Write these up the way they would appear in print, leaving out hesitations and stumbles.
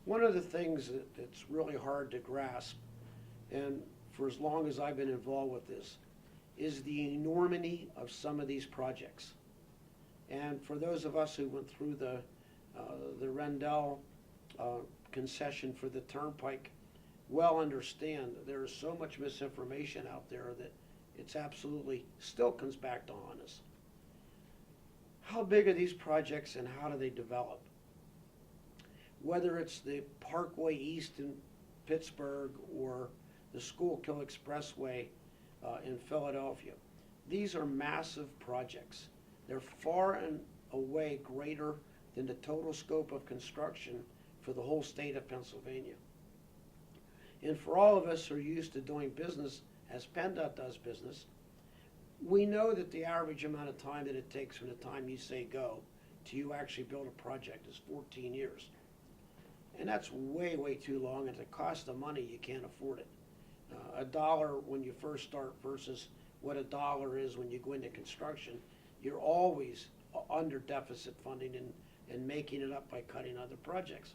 One of the things that's really hard to grasp, and for as long as I've been involved with this, is the enormity of some of these projects. And for those of us who went through the Rendell concession for the Turnpike, well understand that there is so much misinformation out there that it's absolutely still comes back to haunt us. How big are these projects and how do they develop? Whether it's the Parkway East in Pittsburgh or the Schuylkill Expressway in Philadelphia, these are massive projects. They're far and away greater than the total scope of construction for the whole state of Pennsylvania. And for all of us who are used to doing business as PennDOT does business, we know that the average amount of time that it takes from the time you say go to you actually build a project is 14 years. And that's way, way too long, and the cost of money, you can't afford it. A dollar when you first start versus what a dollar is when you go into construction, you're always under deficit funding and making it up by cutting other projects.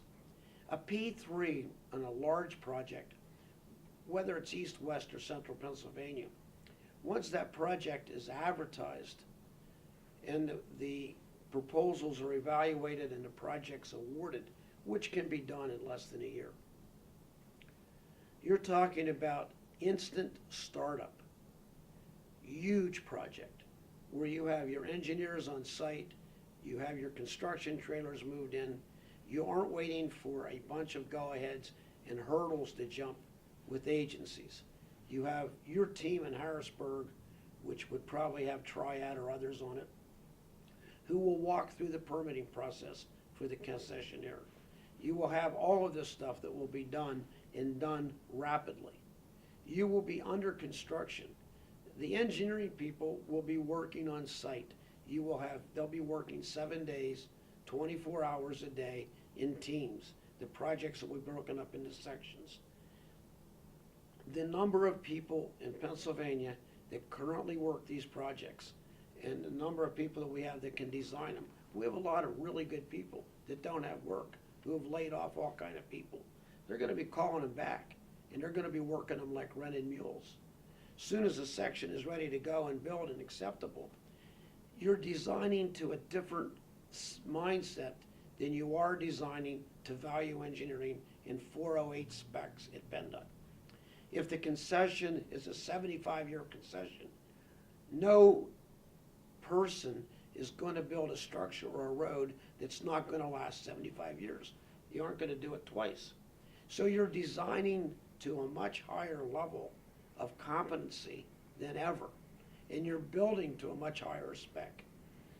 A P3 on a large project, whether it's east, west, or central Pennsylvania, once that project is advertised and the proposals are evaluated and the project's awarded, which can be done in less than a year, you're talking about instant startup, huge project, where you have your engineers on site, you have your construction trailers moved in, you aren't waiting for a bunch of go-aheads and hurdles to jump with agencies. You have your team in Harrisburg, which would probably have Triad or others on it, who will walk through the permitting process for the concessionaire. You will have all of this stuff that will be done and done rapidly. You will be under construction. The engineering people will be working on site. They'll be working 7 days, 24 hours a day in teams. The projects will be broken up into sections. The number of people in Pennsylvania that currently work these projects and the number of people that we have that can design them, we have a lot of really good people that don't have work, who have laid off all kind of people. They're going to be calling them back, and they're going to be working them like rented mules. As soon as a section is ready to go and build and acceptable, you're designing to a different mindset than you are designing to value engineering in 408 specs at PennDOT. If the concession is a 75-year concession, no person is going to build a structure or a road that's not going to last 75 years. You aren't going to do it twice. So you're designing to a much higher level of competency than ever, and you're building to a much higher spec.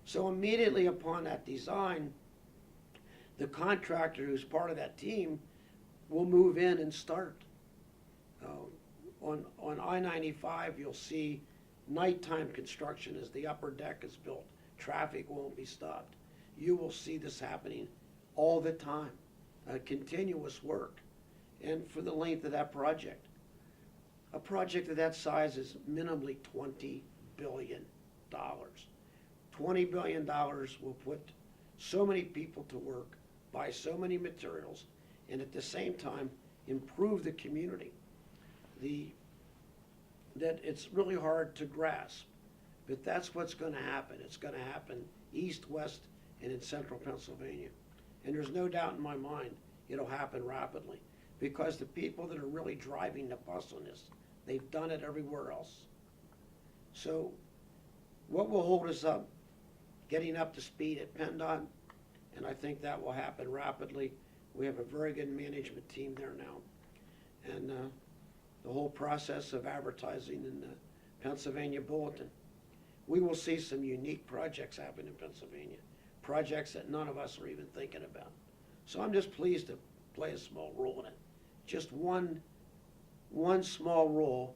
So immediately upon that design, the contractor who's part of that team will move in and start. On I-95, you'll see nighttime construction as the upper deck is built. Traffic won't be stopped. You will see this happening all the time, continuous work, and for the length of that project. A project of that size is minimally $20 billion. $20 billion will put so many people to work, buy so many materials, and at the same time improve the community. That it's really hard to grasp, but that's what's going to happen. It's going to happen east, west, and in central Pennsylvania. And there's no doubt in my mind it'll happen rapidly, because the people that are really driving the bus on this, they've done it everywhere else. So what will hold us up? Getting up to speed at PennDOT, and I think that will happen rapidly. We have a very good management team there now. And the whole process of advertising in the Pennsylvania Bulletin. We will see some unique projects happen in Pennsylvania, projects that none of us are even thinking about. So I'm just pleased to play a small role in it. Just one small role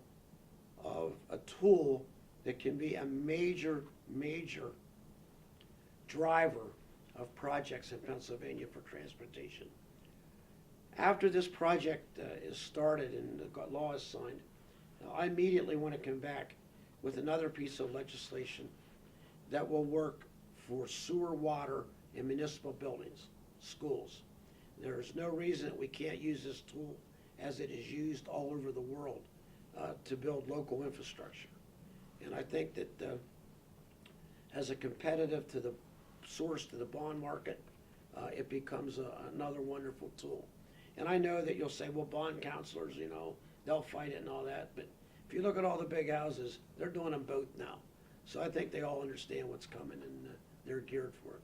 of a tool that can be a major, major driver of projects in Pennsylvania for transportation. After this project is started and the law is signed, I immediately want to come back with another piece of legislation that will work for sewer, water, and municipal buildings, schools. There's no reason that we can't use this tool as it is used all over the world to build local infrastructure. And I think that as a competitive to the source to the bond market, it becomes another wonderful tool. And I know that you'll say, well, bond counselors, they'll fight it and all that. But if you look at all the big houses, they're doing them both now. So I think they all understand what's coming and they're geared for it.